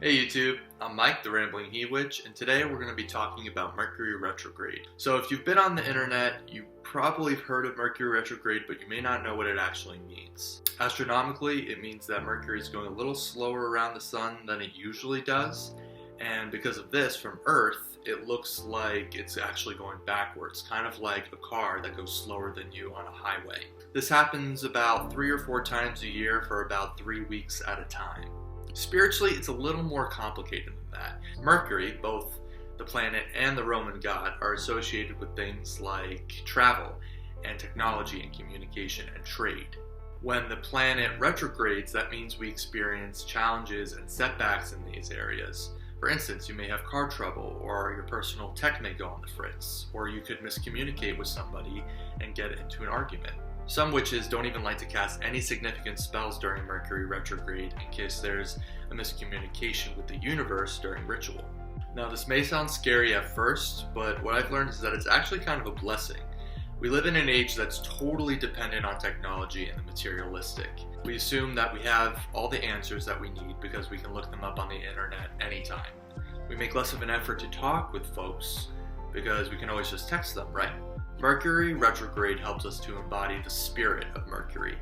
Hey YouTube, I'm Mike, the Rambling He-Witch, and today we're going to be talking about Mercury Retrograde. So if you've been on the internet, you probably have heard of Mercury Retrograde, but you may not know what it actually means. Astronomically, it means that Mercury is going a little slower around the sun than it usually does, and because of this, from Earth, it looks like it's actually going backwards, kind of like a car that goes slower than you on a highway. This happens about 3 or 4 times a year for about 3 weeks at a time. Spiritually, it's a little more complicated than that. Mercury, both the planet and the Roman god, are associated with things like travel and technology and communication and trade. When the planet retrogrades, that means we experience challenges and setbacks in these areas. For instance, you may have car trouble, or your personal tech may go on the fritz, or you could miscommunicate with somebody and get into an argument. Some witches don't even like to cast any significant spells during Mercury retrograde in case there's a miscommunication with the universe during ritual. Now, this may sound scary at first, but what I've learned is that it's actually kind of a blessing. We live in an age that's totally dependent on technology and the materialistic. We assume that we have all the answers that we need because we can look them up on the internet anytime. We make less of an effort to talk with folks because we can always just text them, right? Mercury retrograde helps us to embody the spirit of Mercury.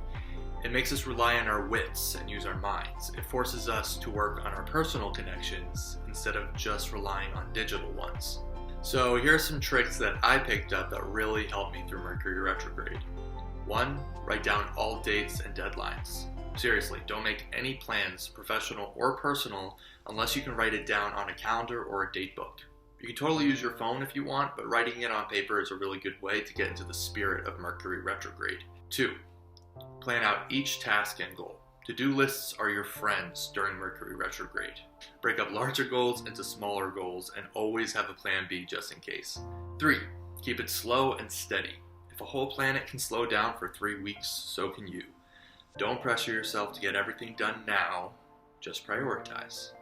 It makes us rely on our wits and use our minds. It forces us to work on our personal connections instead of just relying on digital ones. So here are some tricks that I picked up that really helped me through Mercury retrograde. 1. Write down all dates and deadlines. Seriously, don't make any plans, professional or personal, unless you can write it down on a calendar or a date book. You can totally use your phone if you want, but writing it on paper is a really good way to get into the spirit of Mercury retrograde. 2. Plan out each task and goal. To-do lists are your friends during Mercury retrograde. Break up larger goals into smaller goals and always have a plan B just in case. 3. Keep it slow and steady. If a whole planet can slow down for 3 weeks, so can you. Don't pressure yourself to get everything done now, just prioritize.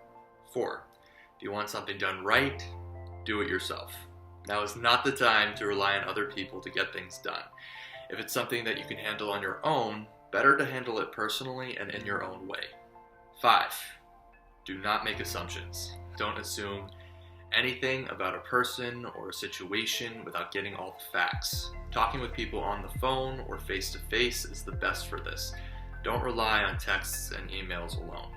4. If you want something done right, do it yourself. Now is not the time to rely on other people to get things done. If it's something that you can handle on your own, better to handle it personally and in your own way. 5. Do not make assumptions. Don't assume anything about a person or a situation without getting all the facts. Talking with people on the phone or face to face is the best for this. Don't rely on texts and emails alone.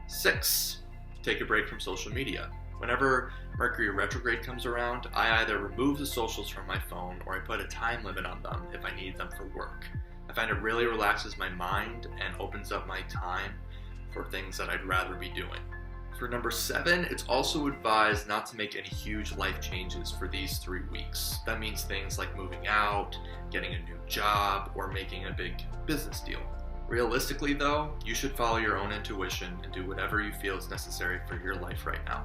6. Take a break from social media. Whenever Mercury retrograde comes around, I either remove the socials from my phone or I put a time limit on them if I need them for work. I find it really relaxes my mind and opens up my time for things that I'd rather be doing. For number 7, it's also advised not to make any huge life changes for these 3 weeks. That means things like moving out, getting a new job, or making a big business deal. Realistically though, you should follow your own intuition and do whatever you feel is necessary for your life right now.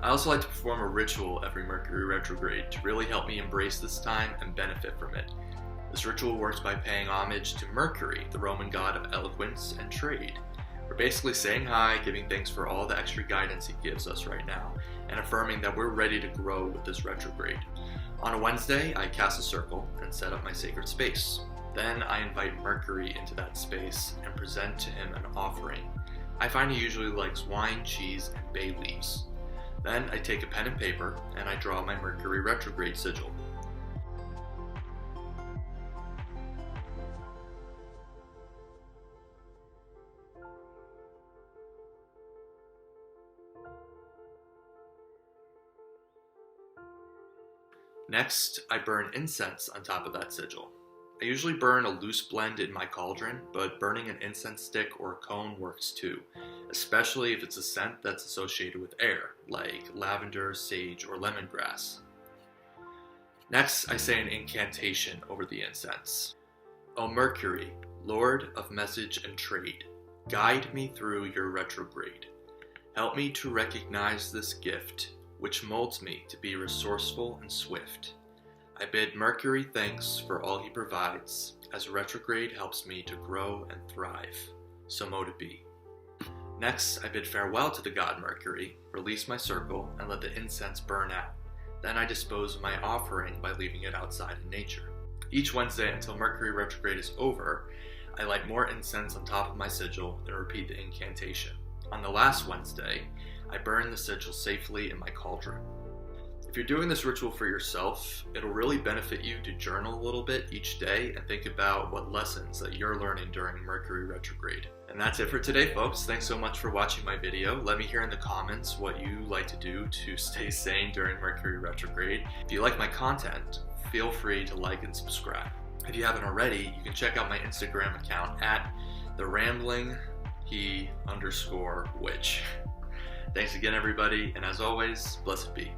I also like to perform a ritual every Mercury retrograde to really help me embrace this time and benefit from it. This ritual works by paying homage to Mercury, the Roman god of eloquence and trade. We're basically saying hi, giving thanks for all the extra guidance he gives us right now, and affirming that we're ready to grow with this retrograde. On a Wednesday, I cast a circle and set up my sacred space. Then I invite Mercury into that space and present to him an offering. I find he usually likes wine, cheese, and bay leaves. Then I take a pen and paper and I draw my Mercury retrograde sigil. Next, I burn incense on top of that sigil. I usually burn a loose blend in my cauldron, but burning an incense stick or a cone works too, especially if it's a scent that's associated with air, like lavender, sage, or lemongrass. Next, I say an incantation over the incense. O Mercury, Lord of message and trade, guide me through your retrograde. Help me to recognize this gift, which molds me to be resourceful and swift. I bid Mercury thanks for all he provides, as retrograde helps me to grow and thrive. So mote it be. Next, I bid farewell to the god Mercury, release my circle, and let the incense burn out. Then I dispose of my offering by leaving it outside in nature. Each Wednesday until Mercury retrograde is over, I light more incense on top of my sigil and repeat the incantation. On the last Wednesday, I burned the sigil safely in my cauldron. If you're doing this ritual for yourself, it'll really benefit you to journal a little bit each day and think about what lessons that you're learning during Mercury retrograde. And that's it for today, folks. Thanks so much for watching my video. Let me hear in the comments what you like to do to stay sane during Mercury retrograde. If you like my content, feel free to like and subscribe. If you haven't already, you can check out my Instagram account at theramblinghe_witch. Thanks again, everybody, and as always, blessed be.